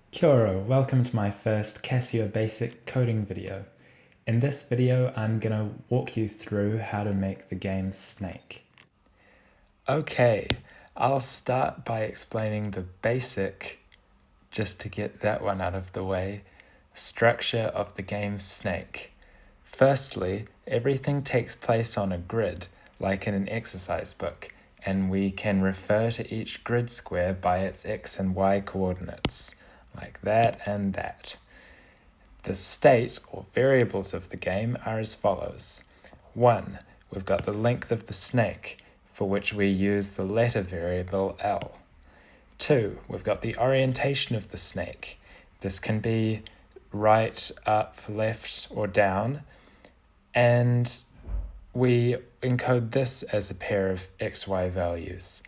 Kia ora, welcome to my first Casio BASIC coding video. In this video, I'm going to walk you through how to make the game Snake. Okay, I'll start by explaining the basic, just to get that one out of the way, structure of the game Snake. Firstly, everything takes place on a grid, like in an exercise book, and we can refer to each grid square by its x and y coordinates, like that and that. The state, or variables of the game, are as follows. 1. We've got the length of the snake, for which we use the letter variable L. 2. We've got the orientation of the snake. This can be right, up, left, or down, and we encode this as a pair of xy values,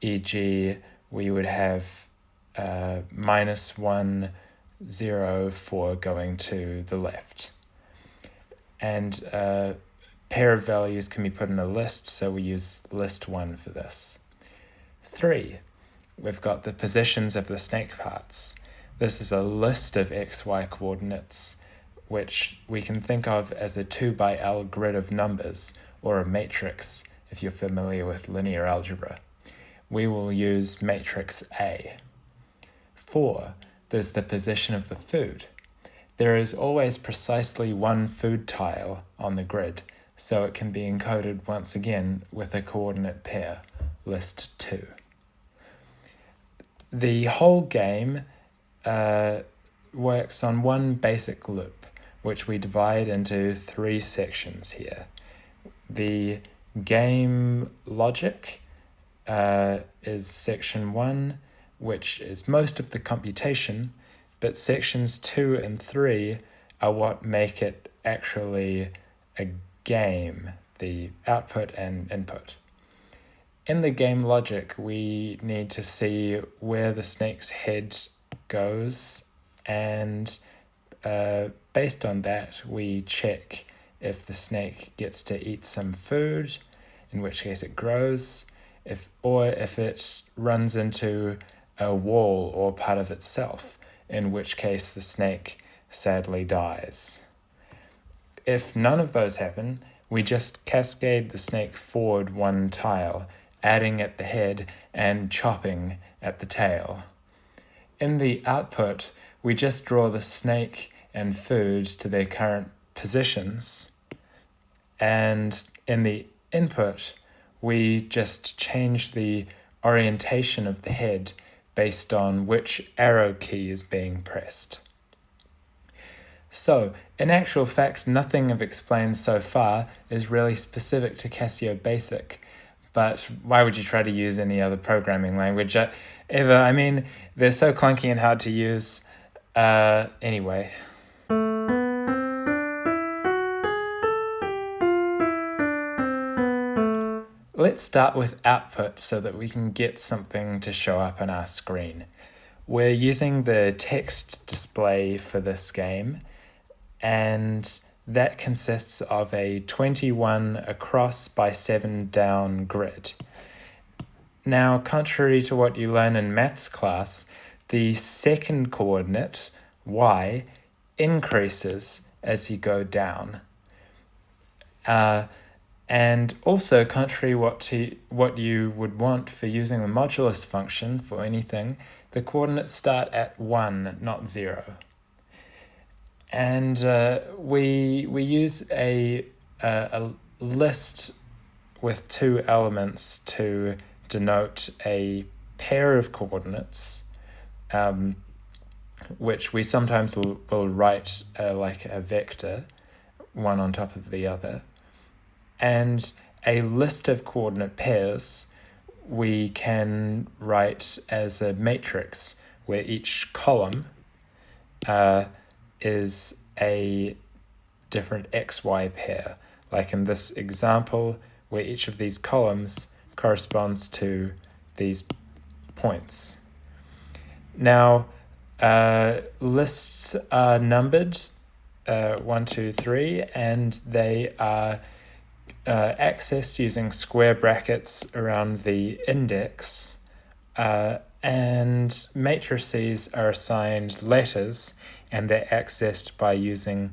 e.g. we would have -1, 0 for going to the left. And a pair of values can be put in a list, so we use list 1 for this. 3. We've got the positions of the snake parts. This is a list of xy coordinates, which we can think of as a 2x(L) grid of numbers, or a matrix, if you're familiar with linear algebra. We will use matrix A. 4. There's the position of the food. There is always precisely one food tile on the grid, so it can be encoded once again with a coordinate pair, list 2. The whole game works on one basic loop, which we divide into 3 sections here. The game logic is section 1, which is most of the computation, but sections 2 and 3 are what make it actually a game, the output and input. In the game logic, we need to see where the snake's head goes, and based on that, we check if the snake gets to eat some food, in which case it grows, or if it runs into a wall or part of itself, in which case the snake sadly dies. If none of those happen, we just cascade the snake forward 1 tile, adding at the head and chopping at the tail. In the output, we just draw the snake and food to their current positions, and in the input, we just change the orientation of the head based on which arrow key is being pressed. So, in actual fact, nothing I've explained so far is really specific to Casio BASIC, but why would you try to use any other programming language ever? I mean, they're so clunky and hard to use. Anyway. Let's start with output so that we can get something to show up on our screen. We're using the text display for this game, and that consists of a 21 across by 7 down grid. Now, contrary to what you learn in maths class, the second coordinate, y, increases as you go down. And also, contrary to what you would want for using the modulus function for anything, the coordinates start at 1, not 0. And we use a list with 2 elements to denote a pair of coordinates, which we sometimes will write like a vector, one on top of the other. And a list of coordinate pairs we can write as a matrix, where each column is a different xy pair, like in this example, where each of these columns corresponds to these points. Now, lists are numbered 1, 2, 3, and they are accessed using square brackets around the index, And matrices are assigned letters, and they're accessed by using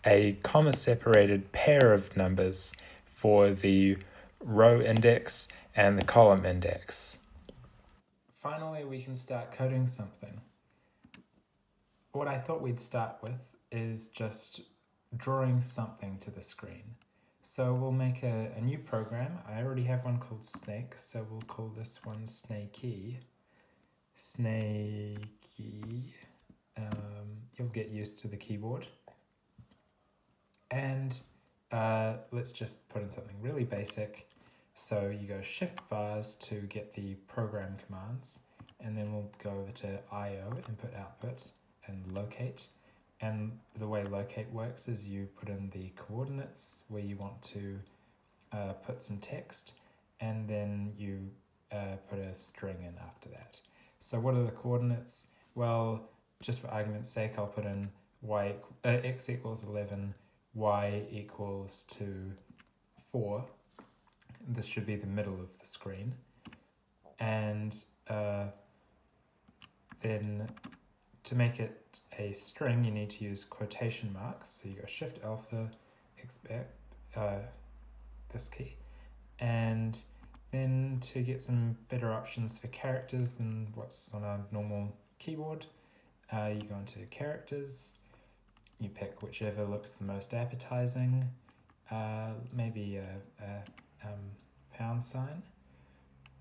a comma-separated pair of numbers for the row index and the column index. Finally, we can start coding something. What I thought we'd start with is just drawing something to the screen. So we'll make a new program. I already have one called Snake, so we'll call this one Snakey. Snakey. You'll get used to the keyboard. And let's just put in something really basic. So you go Shift Vars to get the program commands, and then we'll go over to IO, input output, and locate. And the way locate works is you put in the coordinates where you want to put some text, and then you put a string in after that. So what are the coordinates? Well, just for argument's sake, I'll put in x equals 11, y equals to 4. This should be the middle of the screen. And then to make it a string, you need to use quotation marks. So you go Shift Alpha, this key. And then to get some better options for characters than what's on a normal keyboard, you go into characters, you pick whichever looks the most appetizing, maybe a pound sign,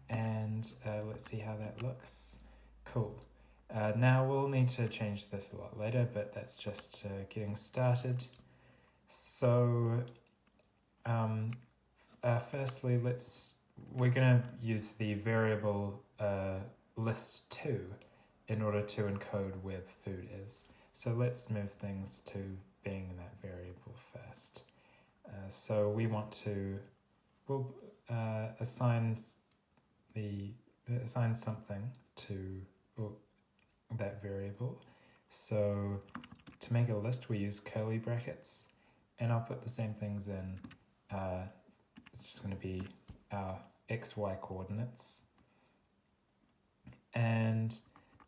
and let's see how that looks. Cool. Now we'll need to change this a lot later, but that's just getting started. So firstly, we're going to use the variable list2 in order to encode where the food is. So let's move things to being that variable first. So we want to, we'll assign something to that variable. So to make a list, we use curly brackets, and I'll put the same things in. It's just going to be our XY coordinates. And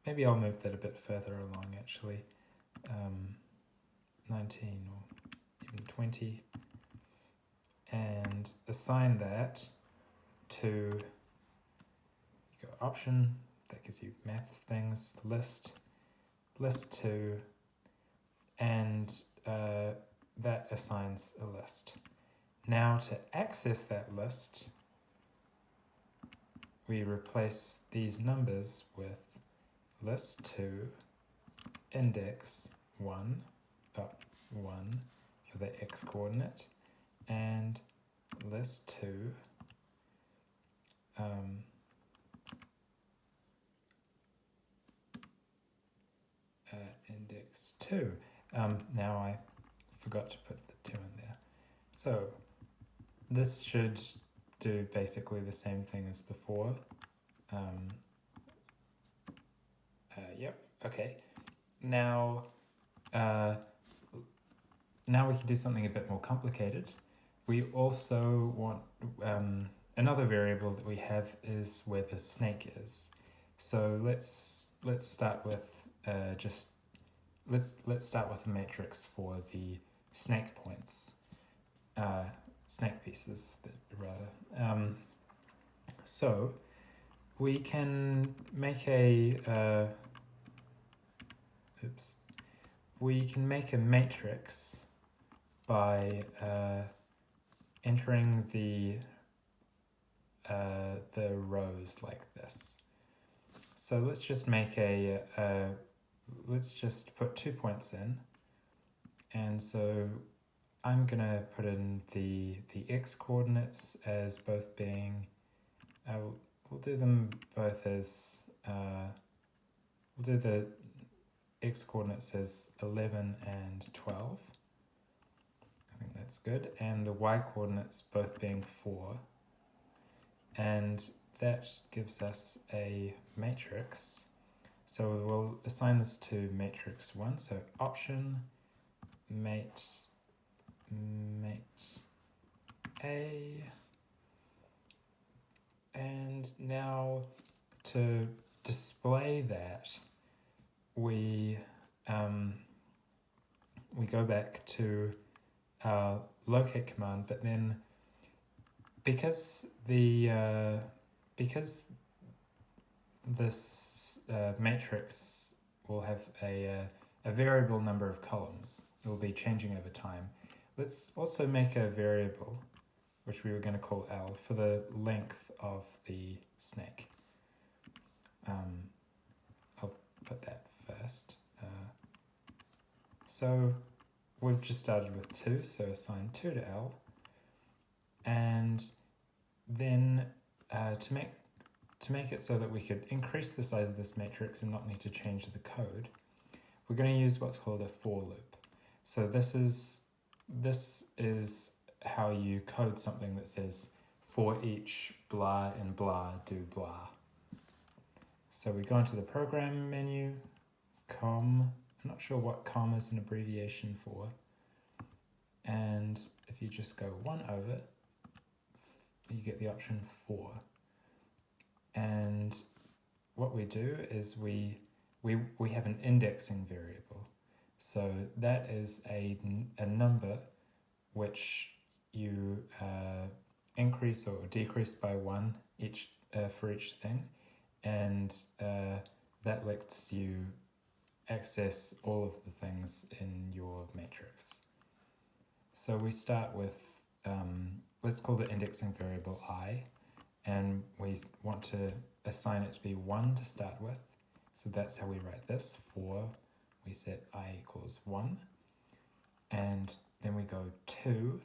maybe I'll move that a bit further along actually. 19 or even 20. And assign that to, you go option, that gives you math things, list2, and that assigns a list. Now to access that list, we replace these numbers with list2 index 1 for the x coordinate, and list2 index 2. Now I forgot to put the 2 in there. So this should do basically the same thing as before. Yep, okay. Now we can do something a bit more complicated. We also want, another variable that we have is where the snake is. So let's start with let's start with the matrix for the snake points, snake pieces rather. So we can make a matrix by entering the rows like this. So let's just make let's just put 2 points in, and so I'm gonna put in the x coordinates as both being, we'll do them both as, we'll do the x coordinates as 11 and 12. I think that's good. And the y coordinates both being 4. And that gives us a matrix. So we'll assign this to matrix 1. So option mate A. And now to display that, we go back to our locate command, but then because this matrix will have a variable number of columns, it will be changing over time. Let's also make a variable, which we were going to call L, for the length of the snake. I'll put that first. So we've just started with 2, so assign 2 to L. And then to make it so that we could increase the size of this matrix and not need to change the code, we're going to use what's called a for loop. So this is how you code something that says for each blah and blah do blah. So we go into the program menu, com, I'm not sure what com is an abbreviation for, and if you just go 1 over, you get the option for. And what we do is we have an indexing variable. So that is a number which you increase or decrease by 1 for each thing, and that lets you access all of the things in your matrix. So we start with, let's call the indexing variable I, and we want to assign it to be 1 to start with. So that's how we write this. For, we set I equals 1, and then we go 2.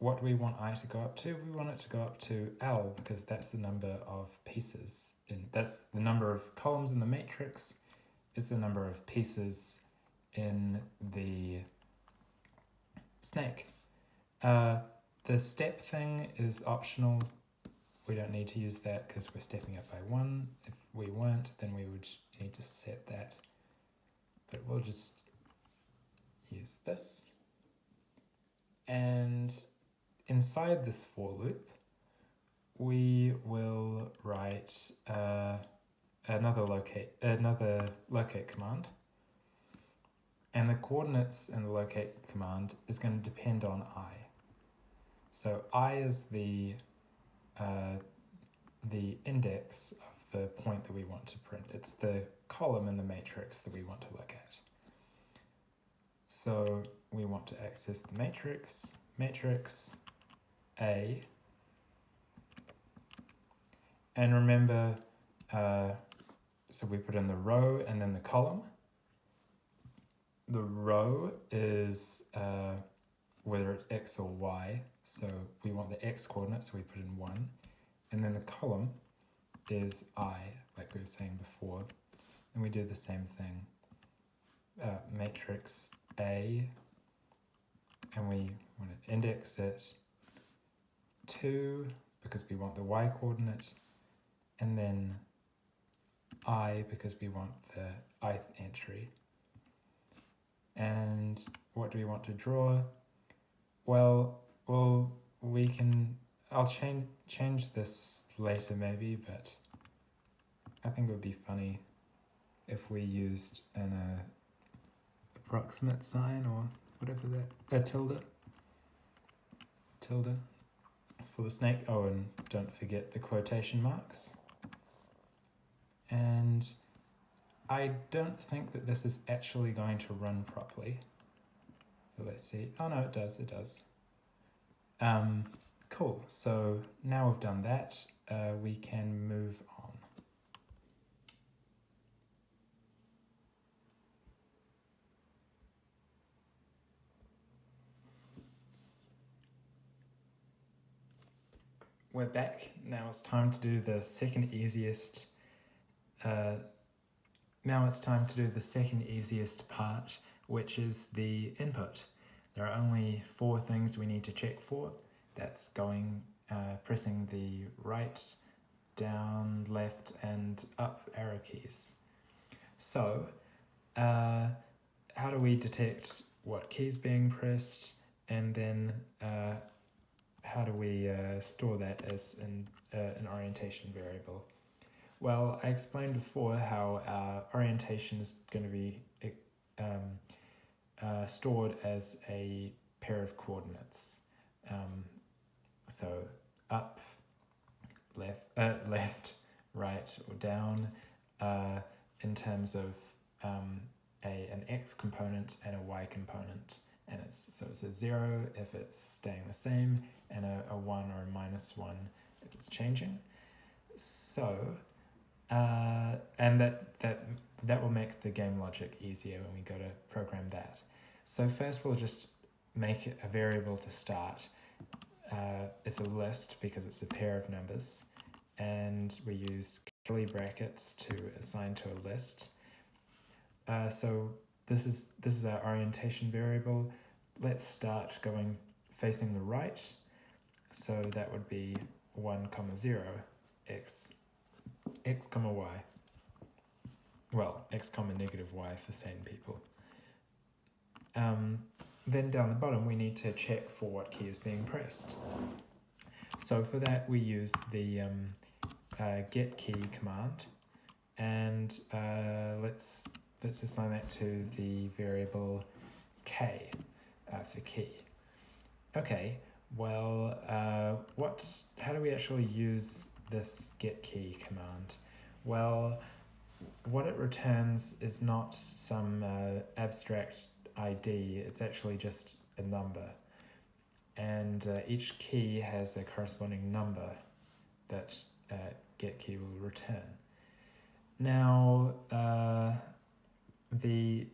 What do we want I to go up to? We want it to go up to L, because that's the number of pieces, that's the number of columns in the matrix, is the number of pieces in the snake. The step thing is optional. We don't need to use that because we're stepping up by 1. If we weren't, then we would need to set that. But we'll just use this. And inside this for loop, we will write another locate command. And the coordinates in the locate command is going to depend on I. So I is the index of the point that we want to print. It's the column in the matrix that we want to look at. So we want to access the matrix A. And remember, so we put in the row and then the column. The row is whether it's X or Y. So we want the X coordinate, so we put in 1. And then the column is I, like we were saying before. And we do the same thing. Matrix A, and we want to index it 2, because we want the Y coordinate, and then I, because we want the ith entry. And what do we want to draw? Well, we can, I'll change this later maybe, but I think it would be funny if we used an approximate sign or whatever that, tilde for the snake. Oh, and don't forget the quotation marks. And I don't think that this is actually going to run properly. But let's see. Oh no, it does. Cool, so now we've done that, we can move on. We're back. Now it's time to do the second easiest part, which is the input. There are only 4 things we need to check for. That's pressing the right, down, left, and up arrow keys. So, how do we detect what key's being pressed, and then how do we store that as an orientation variable? Well, I explained before how our orientation is going to be stored as a pair of coordinates. So up, left, right, or down, in terms of an x component and a y component. And it's a 0 if it's staying the same, and a 1 or a -1 if it's changing. So, and that will make the game logic easier when we go to program that. So first we'll just make a variable to start. It's a list because it's a pair of numbers, and we use curly brackets to assign to a list. So this is our orientation variable. Let's start facing the right. So that would be 1, 0, x, y. Well, x, -y for sane people. Then down the bottom, we need to check for what key is being pressed. So for that, we use the get key command, and let's assign that to the variable k for key. Okay, well, how do we actually use this get key command? Well, what it returns is not some abstract ID, it's actually just a number. And each key has a corresponding number that get key will return. Now, there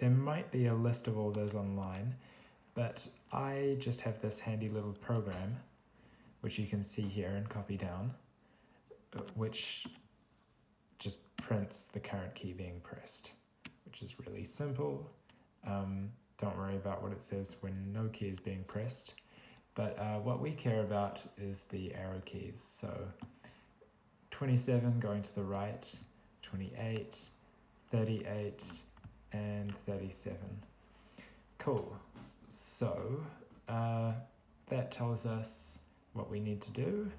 might be a list of all those online, but I just have this handy little program, which you can see here and copy down, which just prints the current key being pressed, which is really simple. Don't worry about what it says when no key is being pressed, but what we care about is the arrow keys. So 27 going to the right, 28, 38, and 37. Cool. So that tells us what we need to do.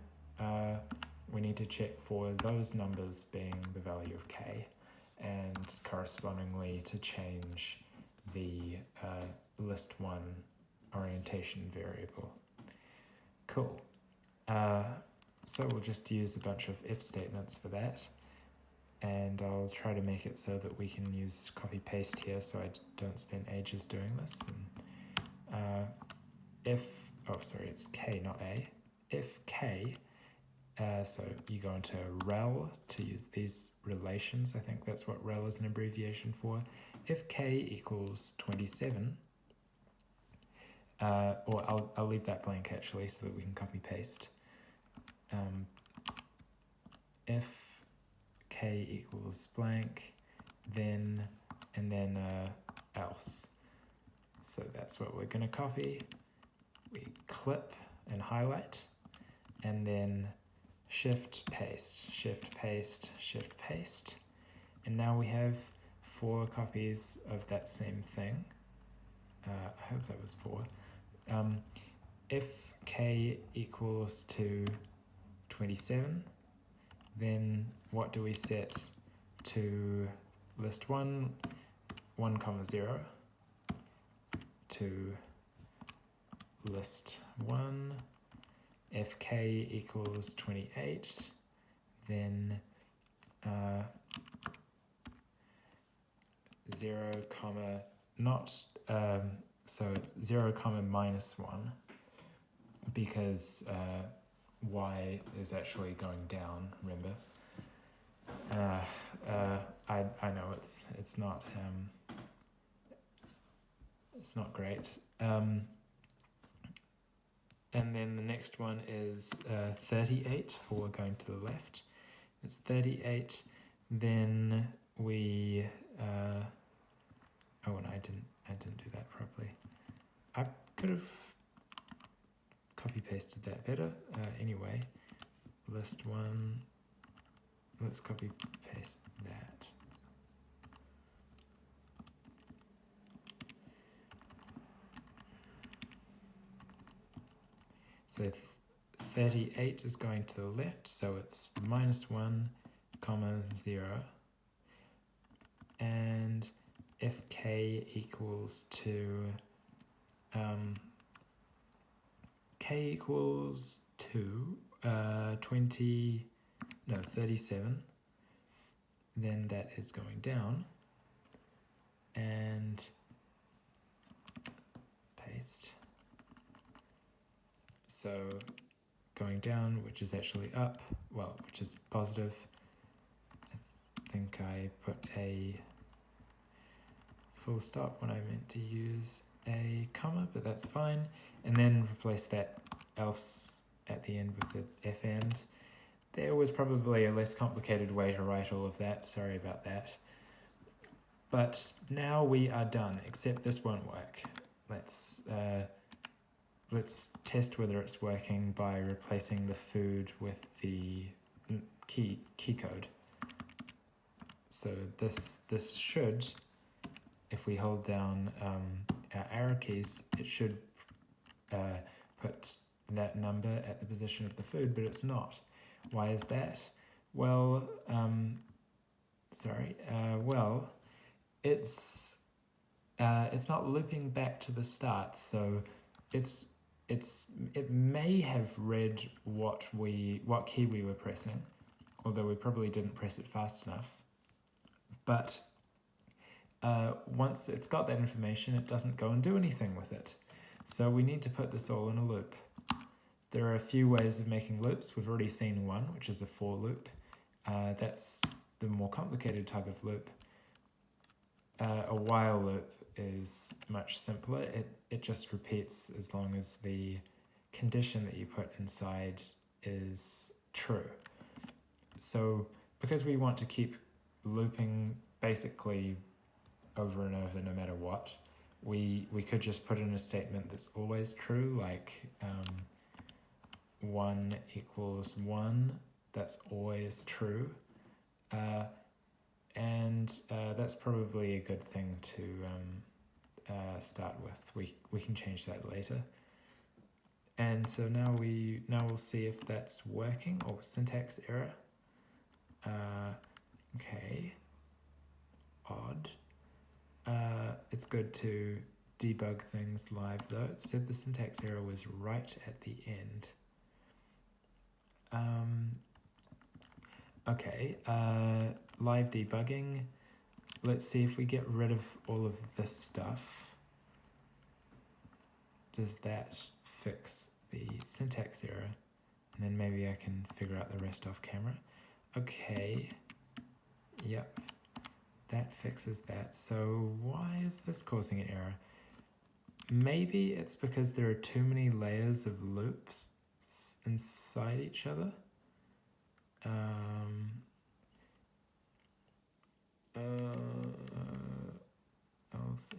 We need to check for those numbers being the value of k, and correspondingly to change the list 1 orientation variable. Cool. So we'll just use a bunch of if statements for that, and I'll try to make it so that we can use copy paste here so I don't spend ages doing this. And it's k, not a. If k, so you go into rel to use these relations. I think that's what rel is an abbreviation for. If k equals 27, or I'll leave that blank actually so that we can copy paste. If k equals blank, then else. So that's what we're going to copy. We clip and highlight, and then shift paste, shift paste, shift paste, and now we have 4 copies of that same thing. I hope that was 4. If k equals to 27, then what do we set to list 1, 0, to list 1? If k equals 28, then 0, not, so 0, -1, because y is actually going down, remember? I know it's not great. And then the next one is 38 for going to the left. It's 38. Then we and I didn't do that properly. I could have copy pasted that better. Anyway, list 1. Let's copy paste that. So 38 is going to the left, so it's -1, 0. And if k equals to k equals to 37, then that is going down, and paste. So going down, which is actually up, well, which is positive. I think I put a full stop when I meant to use a comma, but that's fine. And then replace that else at the end with the f end. There was probably a less complicated way to write all of that, sorry about that. But now we are done, except this won't work. Let's test whether it's working by replacing the food with the key code. So this should, if we hold down our arrow keys, it should put that number at the position of the food, but it's not. Why is that? Well, well, it's not looping back to the start, so it may have read what key we were pressing, although we probably didn't press it fast enough. But once it's got that information, it doesn't go and do anything with it. So we need to put this all in a loop. There are a few ways of making loops. We've already seen one, which is a for loop. That's the more complicated type of loop. A while loop is much simpler. It just repeats as long as the condition that you put inside is true. So because we want to keep looping basically over and over no matter what, we could just put in a statement that's always true, like 1 equals 1, that's always true. And that's probably a good thing to start with. We can change that later. And so now we'll see if that's working. Oh, syntax error. Okay. Odd. It's good to debug things live though. It said the syntax error was right at the end. Okay, live debugging. Let's see if we get rid of all of this stuff. Does that fix the syntax error? And then maybe I can figure out the rest off camera. Okay, yep, that fixes that. So why is this causing an error? Maybe it's because there are too many layers of loops inside each other. Also,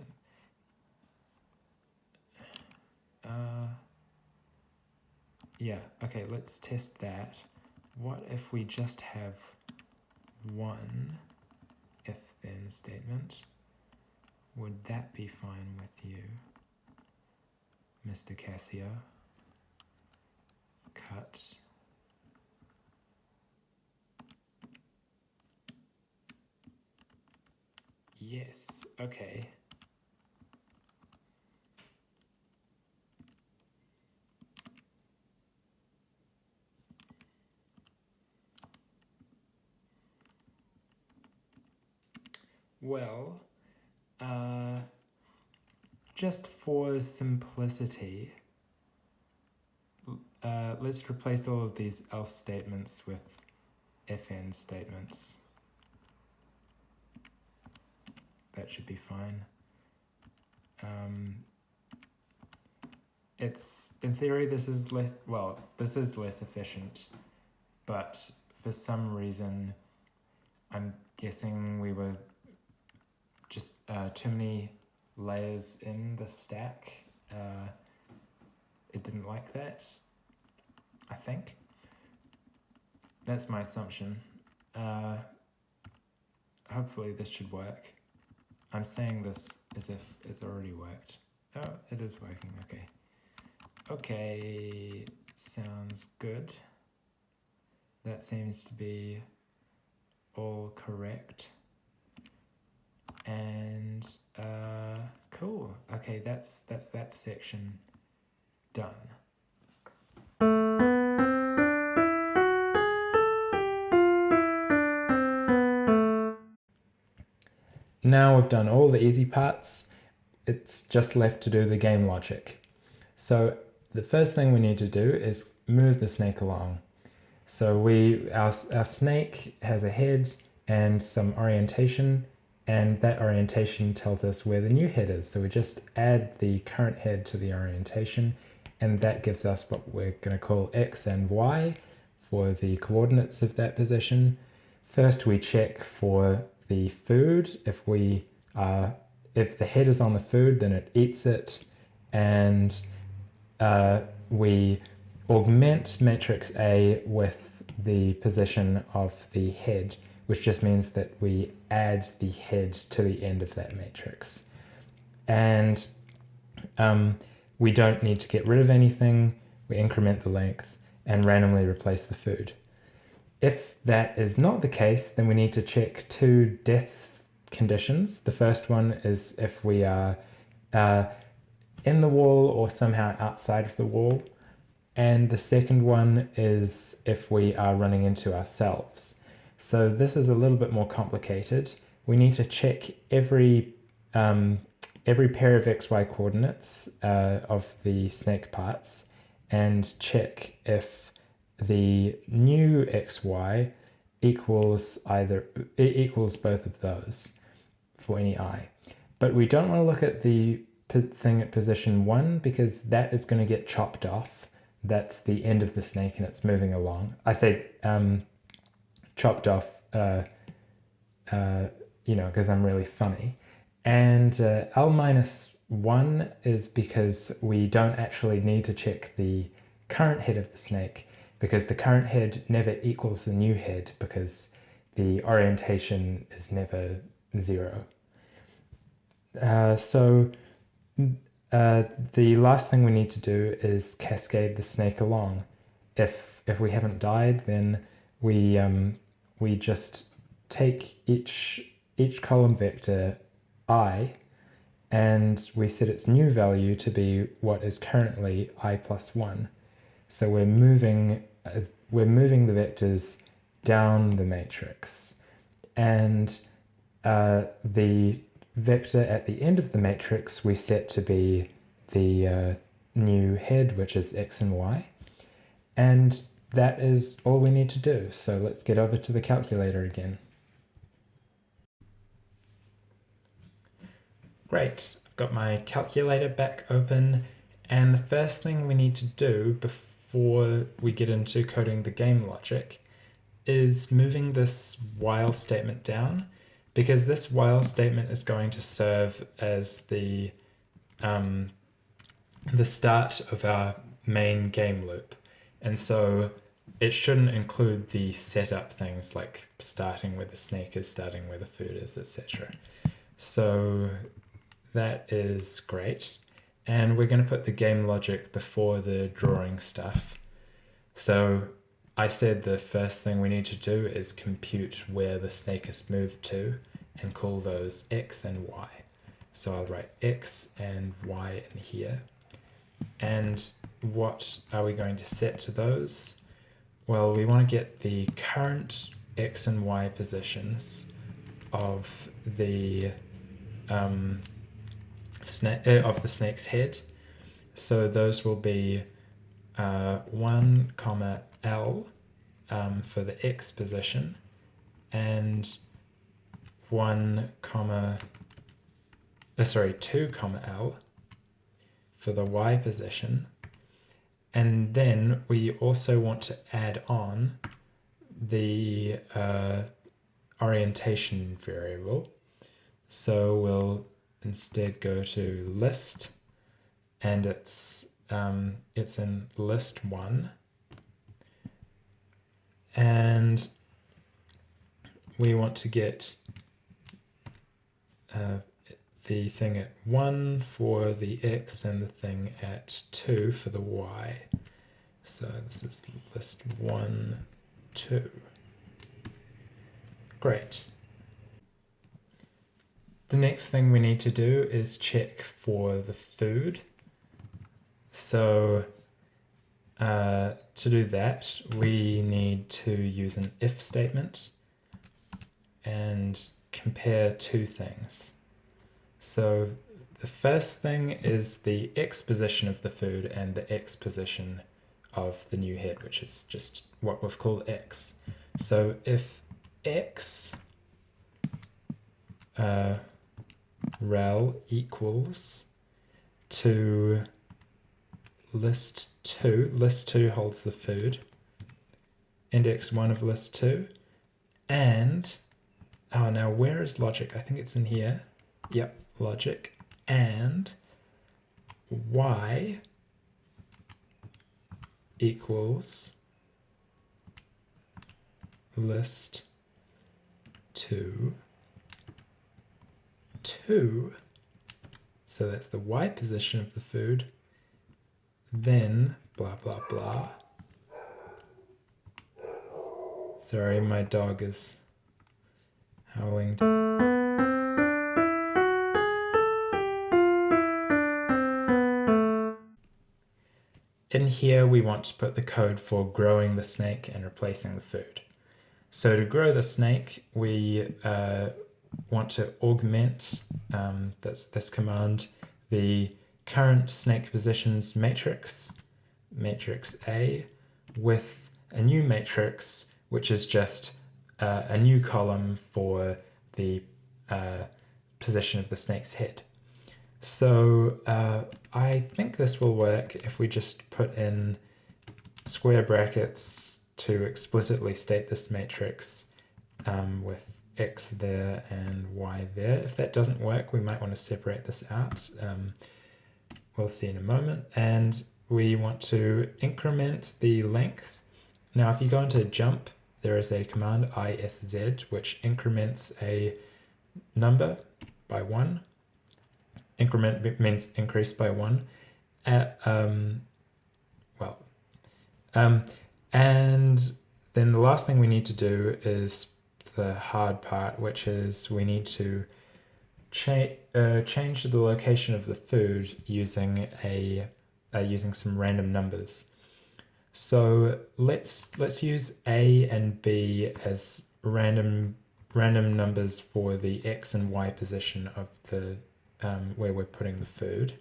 yeah, okay, let's test that. What if we just have one if-then statement? Would that be fine with you, Mr. Casio? Cut. Yes, okay. Well, just for simplicity, let's replace all of these else statements with if-then statements. That should be fine. It's, in theory, this is less efficient, but for some reason, I'm guessing we were just too many layers in the stack. It didn't like that, I think. That's my assumption. Hopefully this should work. I'm saying this as if it's already worked. Oh, it is working, okay. Okay, sounds good. That seems to be all correct. And cool. Okay, that's that section done. Now we've done all the easy parts, it's just left to do the game logic. So the first thing we need to do is move the snake along. So our snake has a head and some orientation, and that orientation tells us where the new head is. So we just add the current head to the orientation, and that gives us what we're going to call X and Y for the coordinates of that position. First we check for the food. If the head is on the food, then it eats it, and we augment matrix A with the position of the head, which just means that we add the head to the end of that matrix. And we don't need to get rid of anything. We increment the length and randomly replace the food. If that is not the case, then we need to check two death conditions. The first one is if we are in the wall or somehow outside of the wall. And the second one is if we are running into ourselves. So this is a little bit more complicated. We need to check every pair of XY coordinates of the snake parts and check if the new XY equals both of those for any I. But we don't want to look at the thing at position 1 because that is going to get chopped off. That's the end of the snake and it's moving along. I say chopped off, because I'm really funny. And L-1 is because we don't actually need to check the current head of the snake, because the current head never equals the new head because the orientation is never 0. The last thing we need to do is cascade the snake along. If we haven't died, then we just take each column vector I, and we set its new value to be what is currently I plus 1. So we're moving the vectors down the matrix, and the vector at the end of the matrix we set to be the new head, which is X and Y, and that is all we need to do. So let's get over to the calculator again. Great, I've got my calculator back open, and the first thing we need to do before we get into coding the game logic is moving this while statement down, because this while statement is going to serve as the start of our main game loop. And so it shouldn't include the setup things like starting where the snake is, starting where the food is, etc. So that is great. And we're going to put the game logic before the drawing stuff. So I said the first thing we need to do is compute where the snake is moved to and call those X and Y. So I'll write X and Y in here. And what are we going to set to those? Well, we want to get the current X and Y positions of the snake's head. So those will be 1, L for the X position, and 2, L for the Y position. And then we also want to add on the orientation variable. So we'll instead go to list, and it's in list 1, and we want to get the thing at 1 for the X and the thing at 2 for the Y. So this is list 1, 2. Great. The next thing we need to do is check for the food. So to do that, we need to use an if statement and compare two things. So the first thing is the x position of the food and the x position of the new head, which is just what we've called x. So if x rel equals to list 2 holds the food, index 1 of list 2, and now where is logic? I think it's in here. Yep, logic, and y equals list 2, 2. So that's the y position of the food, then blah blah blah. Sorry, my dog is howling. In here we want to put the code for growing the snake and replacing the food. So to grow the snake, we want to augment, that's this command, the current snake positions matrix, matrix A, with a new matrix, which is just a new column for the position of the snake's head. So I think this will work if we just put in square brackets to explicitly state this matrix with x there and y there. If that doesn't work, we might want to separate this out. We'll see in a moment. And we want to increment the length. Now, if you go into jump, there is a command ISZ, which increments a number by 1. Increment means increase by 1. And then the last thing we need to do is the hard part, which is we need to change the location of the food using using some random numbers. So let's use A and B as random numbers for the x and y position of the where we're putting the food.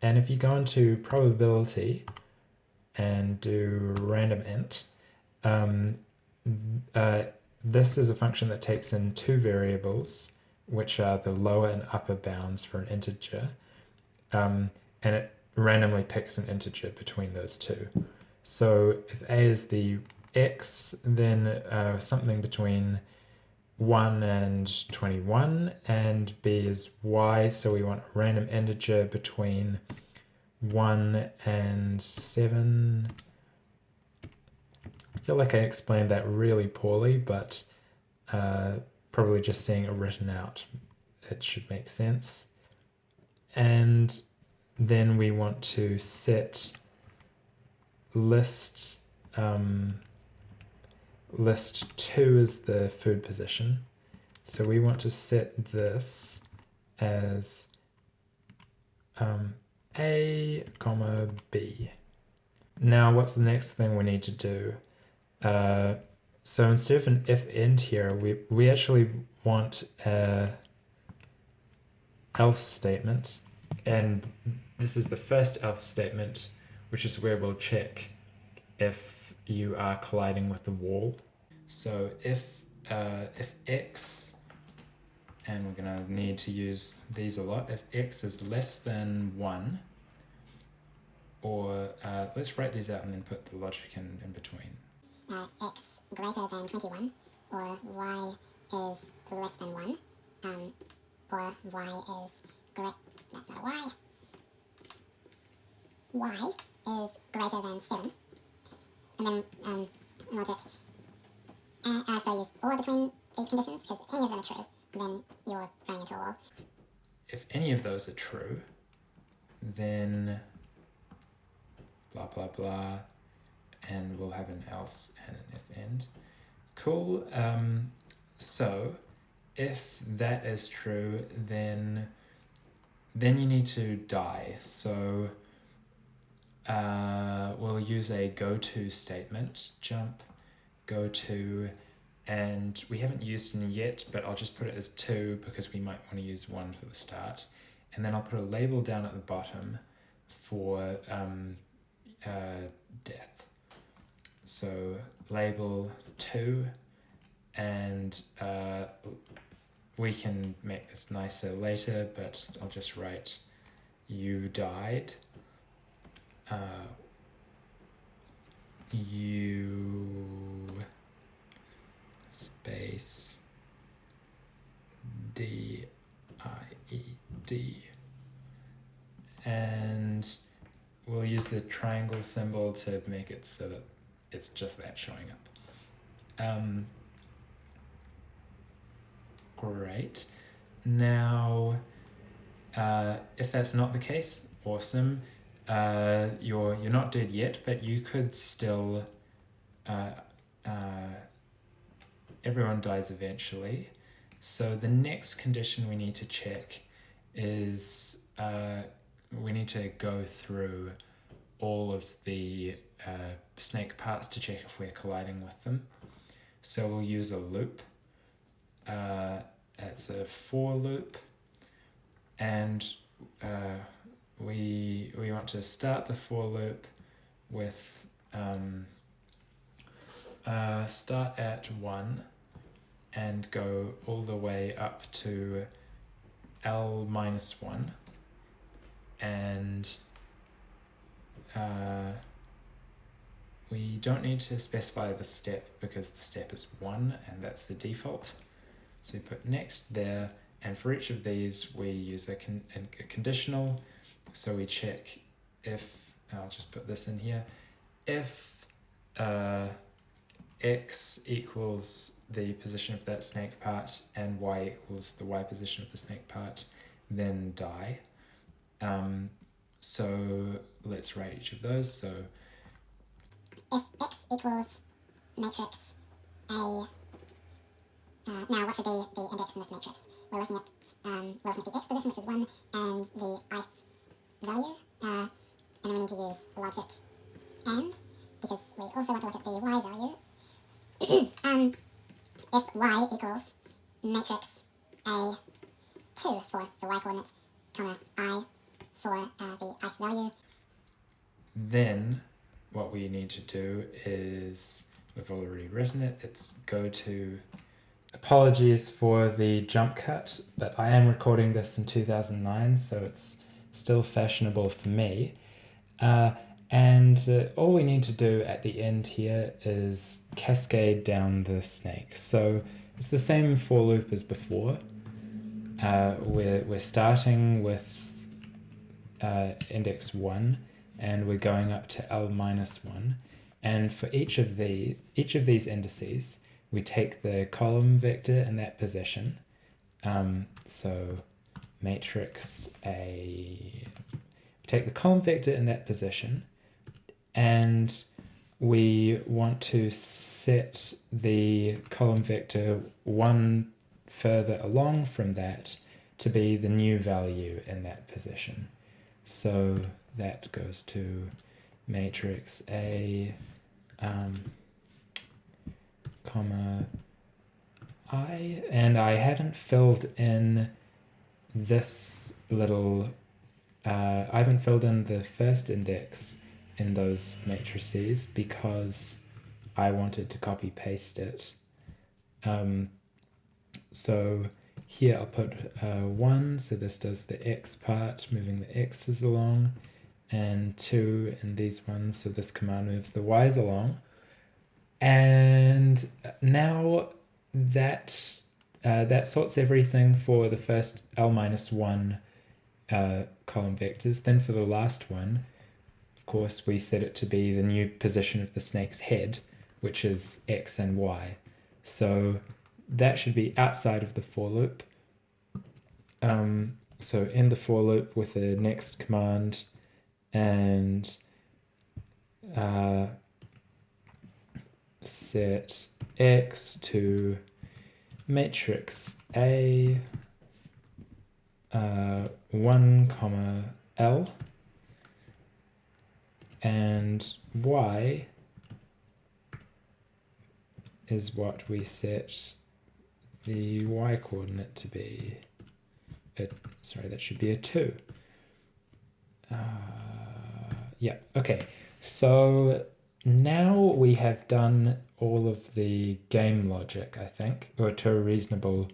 And if you go into probability and do random int, this is a function that takes in two variables, which are the lower and upper bounds for an integer, and it randomly picks an integer between those two. So if A is the x, then something between 1 and 21, and B is y, so we want a random integer between 1 and 7. I feel like I explained that really poorly, but probably just seeing it written out, it should make sense. And then we want to set list 2 as the food position. So we want to set this as A, comma, B. Now, what's the next thing we need to do? So instead of an if end here, we actually want a else statement. And this is the first else statement, which is where we'll check if you are colliding with the wall. So if x, and we're going to need to use these a lot, if x is less than 1, or let's write these out and then put the logic in between. X greater than 21, or y is less than 1, or y is great, that's not a y. Y is greater than 7, and then logic, so use or between these conditions, because if any of them are true, then you're running into a wall. If any of those are true, then blah blah blah, and we'll have an else and an if end. Cool. So if that is true, then you need to die. So we'll use a go to statement, jump, go to, and we haven't used any yet, but I'll just put it as 2 because we might want to use 1 for the start. And then I'll put a label down at the bottom for death. So label 2, and we can make this nicer later, but I'll just write you died. You space DIED, and we'll use the triangle symbol to make it so that it's just that showing up. Great. Now, if that's not the case, awesome. You're not dead yet, but you could still. Everyone dies eventually. So the next condition we need to check is we need to go through all of the snake parts to check if we're colliding with them. So we'll use a loop. It's a for loop, and we want to start the for loop with start at 1 and go all the way up to L minus 1, and we don't need to specify the step because the step is 1 and that's the default. So we put next there, and for each of these we use a conditional. So we check if, I'll just put this in here, if x equals the position of that snake part and y equals the y position of the snake part, then die. So let's write each of those. So if x equals matrix A, now what should be the index in this matrix? We're looking at the x position, which is 1, and the ith value, and then we need to use logic and, because we also want to look at the y value. If y equals matrix A2 for the y coordinate, comma I for the ith value, then what we need to do is, we've already written it, it's go to, apologies for the jump cut, but I am recording this in 2009, so it's still fashionable for me. And all we need to do at the end here is cascade down the snake. So it's the same for loop as before. We're starting with index 1, and we're going up to L minus 1. And for each of these indices, we take the column vector in that position. So matrix A, we take the column vector in that position, and we want to set the column vector 1 further along from that to be the new value in that position. So that goes to matrix A, comma I, and I haven't filled in this little, I haven't filled in the first index in those matrices because I wanted to copy paste it. So here I'll put 1, so this does the x part, moving the x's along, and 2 in these ones, so this command moves the y's along. And now that sorts everything for the first L-1 column vectors. Then for the last one, of course, we set it to be the new position of the snake's head, which is x and y. So that should be outside of the for loop. So in the for loop with the next command, and set x to matrix A 1 comma L, and y is what we set the y coordinate to be. Sorry, that should be a 2. Yeah, okay. So now we have done all of the game logic, I think, or to a reasonable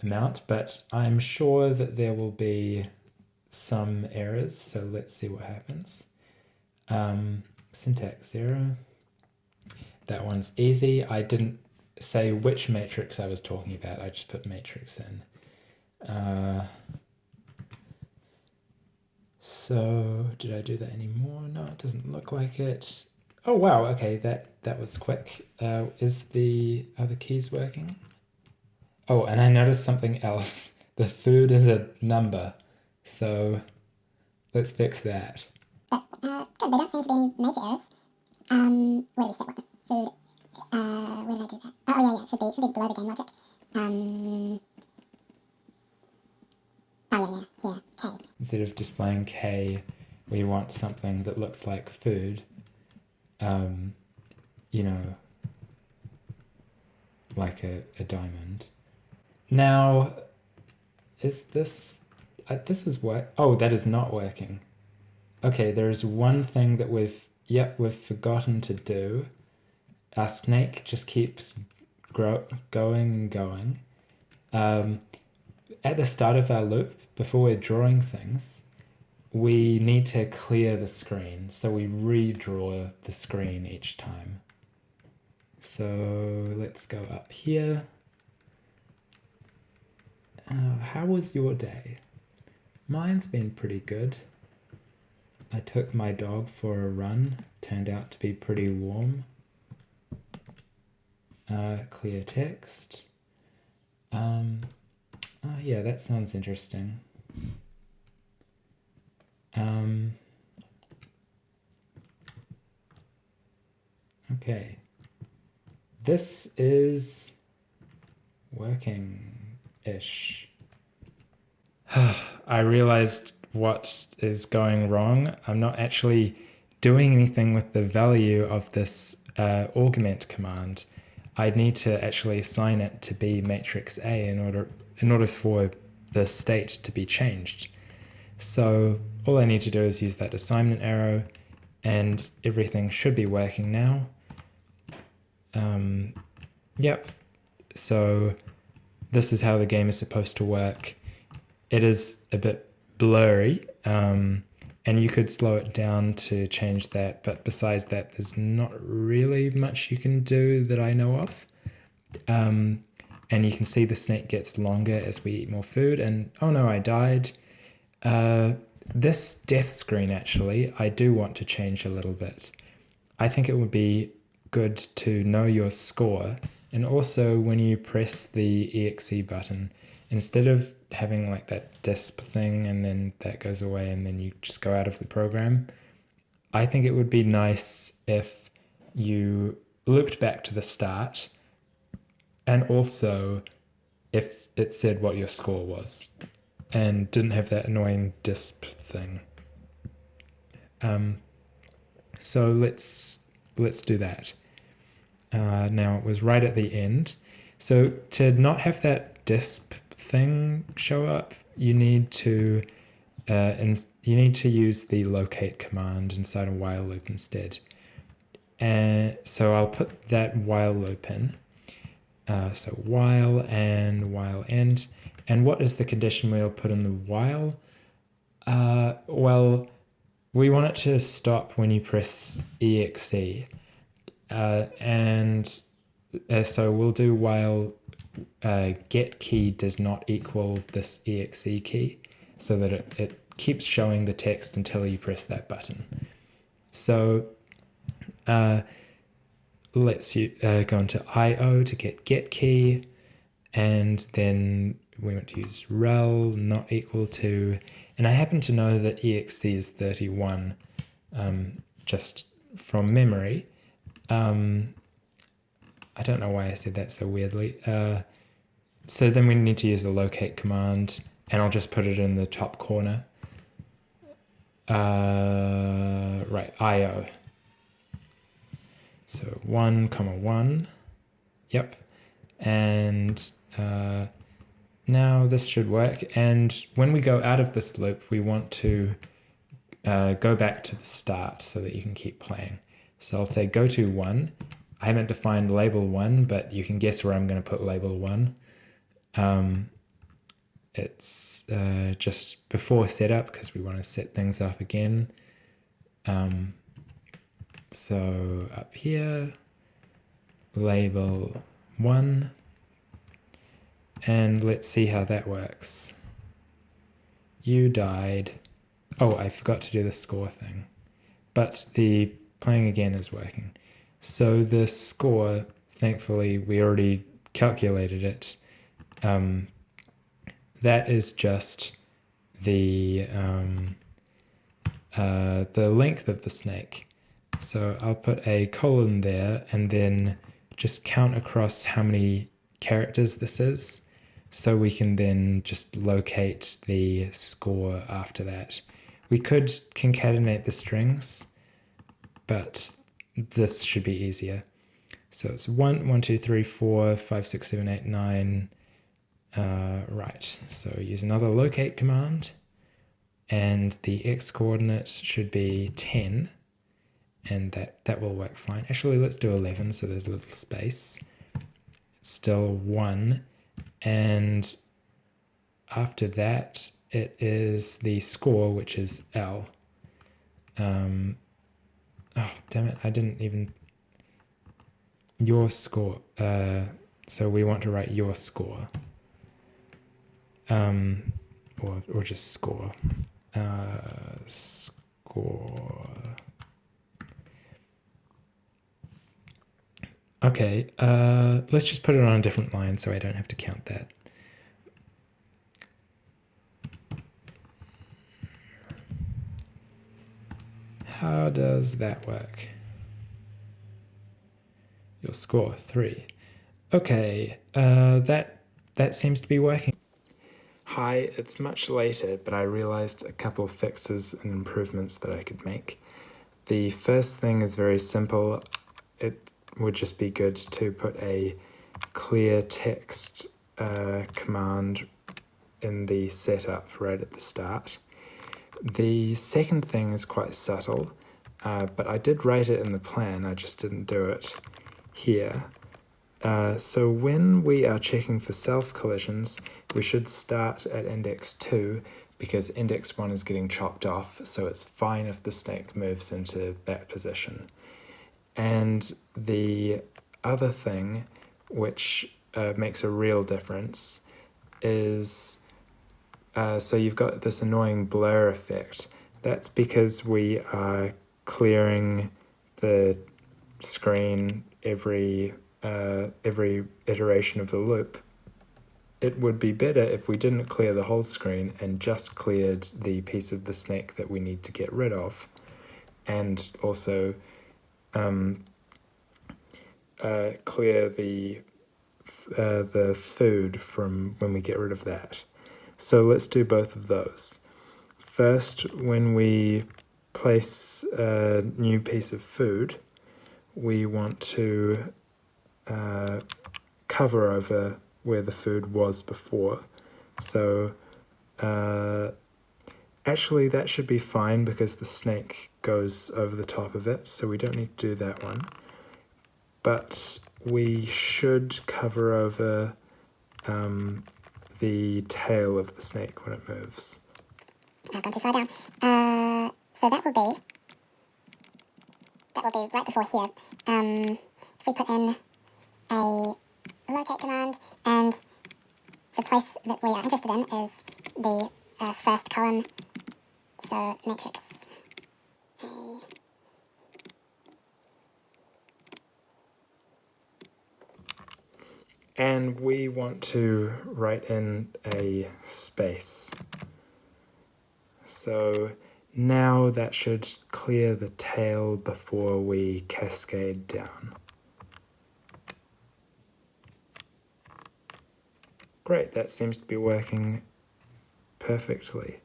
amount, but I'm sure that there will be some errors, so let's see what happens. Syntax error. That one's easy. I didn't say which matrix I was talking about, I just put matrix in. So did I do that anymore? No, it doesn't look like it. Oh wow, okay, that was quick. Are the keys working? Oh, and I noticed something else. The food is a number, so let's fix that. But good, there don't seem to be any major errors. Where do we set what the food? Where did I do that? Oh yeah, it should be below the game logic. Oh yeah, here, K. Instead of displaying K, we want something that looks like food. You know, like a diamond. Now, is this... this is what... Oh, that is not working. Okay, there is one thing that we've forgotten to do. Our snake just keeps going and going. At the start of our loop, before we're drawing things, we need to clear the screen. So we redraw the screen each time. So let's go up here. How was your day? Mine's been pretty good. I took my dog for a run. Turned out to be pretty warm. Clear text. Yeah, that sounds interesting. Okay. This is working-ish. I realized what is going wrong. I'm not actually doing anything with the value of this augment command. I need to actually assign it to be matrix A in order for the state to be changed. So all I need to do is use that assignment arrow, and everything should be working now. Yep. So this is how the game is supposed to work. It is a bit blurry, and you could slow it down to change that, but besides that, there's not really much you can do that I know of. And you can see the snake gets longer as we eat more food, and oh no, I died. This death screen, actually, I do want to change a little bit. I think it would be good to know your score, and also when you press the EXE button, instead of having like that disp thing and then that goes away and then you just go out of the program, I think it would be nice if you looped back to the start, and also if it said what your score was and didn't have that annoying disp thing. So let's do that. Now it was right at the end. So to not have that disp thing show up, you need to use the locate command inside a while loop instead. And so I'll put that while loop in. So while and while end. And what is the condition we'll put in the while? Well, we want it to stop when you press EXE. So we'll do while get key does not equal this EXE key, so that it keeps showing the text until you press that button. So let's go into IO to get key, and then we want to use rel not equal to, and I happen to know that EXE is 31 just from memory. I don't know why I said that so weirdly. So then we need to use the locate command, and I'll just put it in the top corner. Right, IO. So 1, 1. Yep. And now this should work. And when we go out of this loop, we want to go back to the start so that you can keep playing. So I'll say go to 1. I haven't defined label 1, but you can guess where I'm going to put label 1. It's just before setup because we want to set things up again. So up here, label 1, and let's see how that works. You died. Oh, I forgot to do the score thing, but the playing again is working. So the score, thankfully, we already calculated it. That is just the length of the snake. So I'll put a colon there and then just count across how many characters this is, so we can then just locate the score after that. We could concatenate the strings, but this should be easier. So it's 1, 1, 2, 3, 4, 5, 6, 7, 8, 9. Right, so use another locate command, and the x coordinate should be 10, and that will work fine. Actually, let's do 11, so there's a little space. It's still 1, and after that it is the score, which is L. Oh, damn it, I didn't even... Your score. So we want to write your score. Or just score. Score. Okay, let's just put it on a different line so I don't have to count that. How does that work? Your score, 3. Okay, that seems to be working. Hi, it's much later, but I realized a couple of fixes and improvements that I could make. The first thing is very simple. It would just be good to put a clear text command in the setup right at the start. The second thing is quite subtle, but I did write it in the plan, I just didn't do it here. So when we are checking for self-collisions, we should start at index 2 because index 1 is getting chopped off, so it's fine if the snake moves into that position. And the other thing, which makes a real difference, is so you've got this annoying blur effect. That's because we are clearing the screen every iteration of the loop. It would be better if we didn't clear the whole screen and just cleared the piece of the snake that we need to get rid of, and also clear the food from when we get rid of that. So let's do both of those. First, when we place a new piece of food, we want to cover over where the food was before. So actually that should be fine because the snake goes over the top of it, so we don't need to do that one. But we should cover over the tail of the snake when it moves. I've gone too far down. So that will be right before here. If we put in a locate command, and the place that we are interested in is the first column, so matrix A. And we want to write in a space. So now that should clear the tail before we cascade down. Great, that seems to be working perfectly.